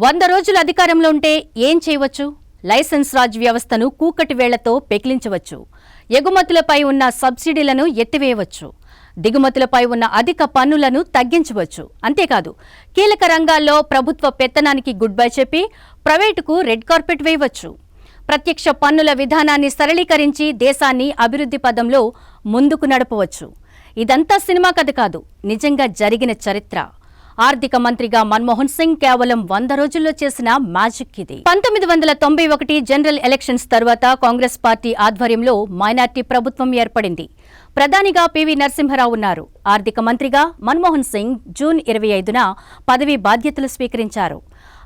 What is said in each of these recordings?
100 రోజులు అధికారంలో ఉంటే ఏం చేయవచ్చు? లైసెన్స్ రాజ్ వ్యవస్థను కూకటి వేళ్లతో పెకిలించవచ్చు. ఎగుమతులపై ఉన్న సబ్సిడీలను ఎత్తివేయవచ్చు. దిగుమతులపై ఉన్న అధిక పన్నులను తగ్గించవచ్చు. అంతేకాదు, కీలక రంగాల్లో ప్రభుత్వ పెత్తనానికి గుడ్ బై చెప్పి ప్రైవేటుకు రెడ్ కార్పెట్ వేయవచ్చు. ప్రత్యక్ష పన్నుల విధానాన్ని సరళీకరించి దేశాన్ని అభివృద్ధి పదంలో ముందుకు నడపవచ్చు. ఇదంతా సినిమా కథ కాదు, నిజంగా జరిగిన చరిత్ర. ఆర్థిక మంత్రిగా మన్మోహన్ సింగ్ కేవలం 100 రోజుల్లో చేసిన మ్యాజిక్ ఇది. 1991 జనరల్ ఎలక్షన్స్ తర్వాత కాంగ్రెస్ పార్టీ ఆధ్వర్యంలో మైనార్టీ ప్రభుత్వం ఏర్పడింది. ప్రధానిగా పివి నరసింహారావు ఉన్నారు. ఆర్థిక మంత్రిగా మన్మోహన్ సింగ్ జూన్ 25న పదవీ బాధ్యతలు స్వీకరించారు.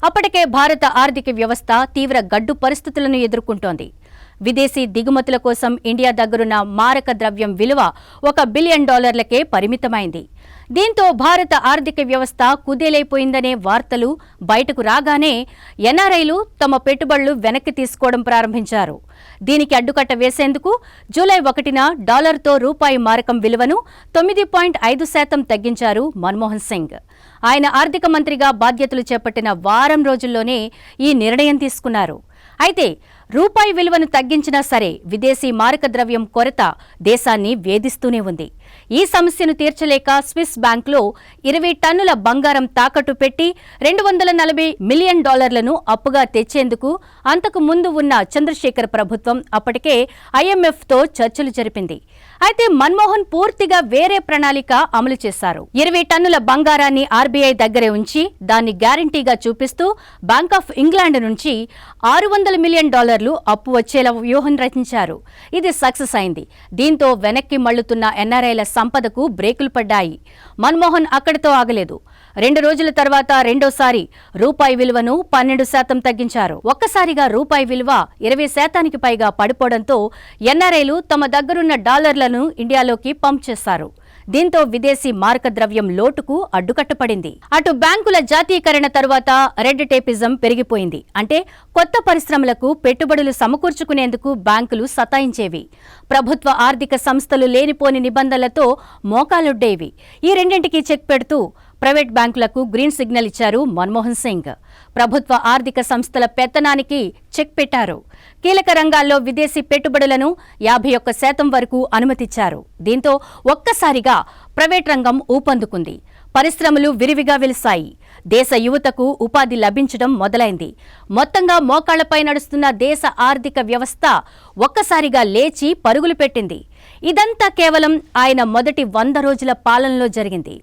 అప్పటికే భారత ఆర్థిక వ్యవస్థ తీవ్ర గడ్డు పరిస్థితులను ఎదుర్కొంటోంది. విదేశీ దిగుమతుల కోసం ఇండియా దగ్గరున్న మారక ద్రవ్యం విలువ $1 బిలియన్ పరిమితమైంది. దీంతో భారత ఆర్థిక వ్యవస్థ కుదేలైపోయిందనే వార్తలు బయటకు రాగానే ఎన్ఆర్ఐలు తమ పెట్టుబడులు వెనక్కి తీసుకోవడం ప్రారంభించారు. దీనికి అడ్డుకట్ట వేసేందుకు జూలై 1న డాలర్తో రూపాయి మారకం విలువను 9.5% తగ్గించారు మన్మోహన్ సింగ్. ఆయన ఆర్థిక మంత్రిగా బాధ్యతలు చేపట్టిన వారం రోజుల్లోనే ఈ నిర్ణయం తీసుకున్నారు. అయితే రూపాయి విలువను తగ్గించినా సరే విదేశీ మారక ద్రవ్యం కొరత దేశాన్ని వేధిస్తూనే ఉంది. ఈ సమస్యను తీర్చలేక స్విస్ బ్యాంకులో 20 టన్నుల బంగారం తాకట్టు పెట్టి $240 మిలియన్ అప్పుగా తెచ్చేందుకు అంతకు ముందు ఉన్న చంద్రశేఖర్ ప్రభుత్వం అప్పటికే IMFతో చర్చలు జరిపింది. అయితే మన్మోహన్ పూర్తిగా వేరే ప్రణాళిక అమలు చేశారు. 20 టన్నుల బంగారాన్ని RBI దగ్గరే ఉంచి దాన్ని గ్యారంటీగా చూపిస్తూ బ్యాంక్ ఆఫ్ ఇంగ్లాండ్ నుంచి $600 మిలియన్ అప్పు వచ్చేలా వ్యూహం రచించారు. ఇది సక్సెస్ అయింది. దీంతో వెనక్కి మళ్లుతున్న ఎన్ఆర్ఐల సంపదకు బ్రేకులు పడ్డాయి. మన్మోహన్ అక్కడితో ఆగలేదు. 2 రోజుల తర్వాత రెండోసారి రూపాయి విలువను 12% తగ్గించారు. ఒక్కసారిగా రూపాయి విలువ 20% పైగా పడిపోవడంతో ఎన్ఆర్ఐలు తమ దగ్గరున్న డాలర్లను ఇండియాలోకి పంప్ చేశారు. దీంతో విదేశీ మారక ద్రవ్యం లోటుకు అడ్డుకట్టపడింది. అటు బ్యాంకుల జాతీయకరణ తరువాత రెడ్ టేపిజం పెరిగిపోయింది. అంటే కొత్త పరిశ్రమలకు పెట్టుబడులు సమకూర్చుకునేందుకు బ్యాంకులు సతాయించేవి. ప్రభుత్వ ఆర్థిక సంస్థలు లేనిపోని నిబంధనలతో మోకాలొడ్డేవి. ఈ రెండింటికి చెక్ పెడుతూ ప్రైవేట్ బ్యాంకులకు గ్రీన్ సిగ్నల్ ఇచ్చారు మన్మోహన్ సింగ్. ప్రభుత్వ ఆర్థిక సంస్థల పెత్తనానికి చెక్ పెట్టారు. కీలక రంగాల్లో విదేశీ పెట్టుబడులను 51% వరకు అనుమతిచ్చారు. దీంతో ఒక్కసారిగా ప్రైవేట్ రంగం ఊపందుకుంది. పరిశ్రమలు విరివిగా వెలిశాయి. దేశ యువతకు ఉపాధి లభించడం మొదలైంది. మొత్తంగా మోకాళ్లపై నడుస్తున్న దేశ ఆర్థిక వ్యవస్థ ఒక్కసారిగా లేచి పరుగులు పెట్టింది. ఇదంతా కేవలం ఆయన మొదటి 100 రోజుల పాలనలో జరిగింది.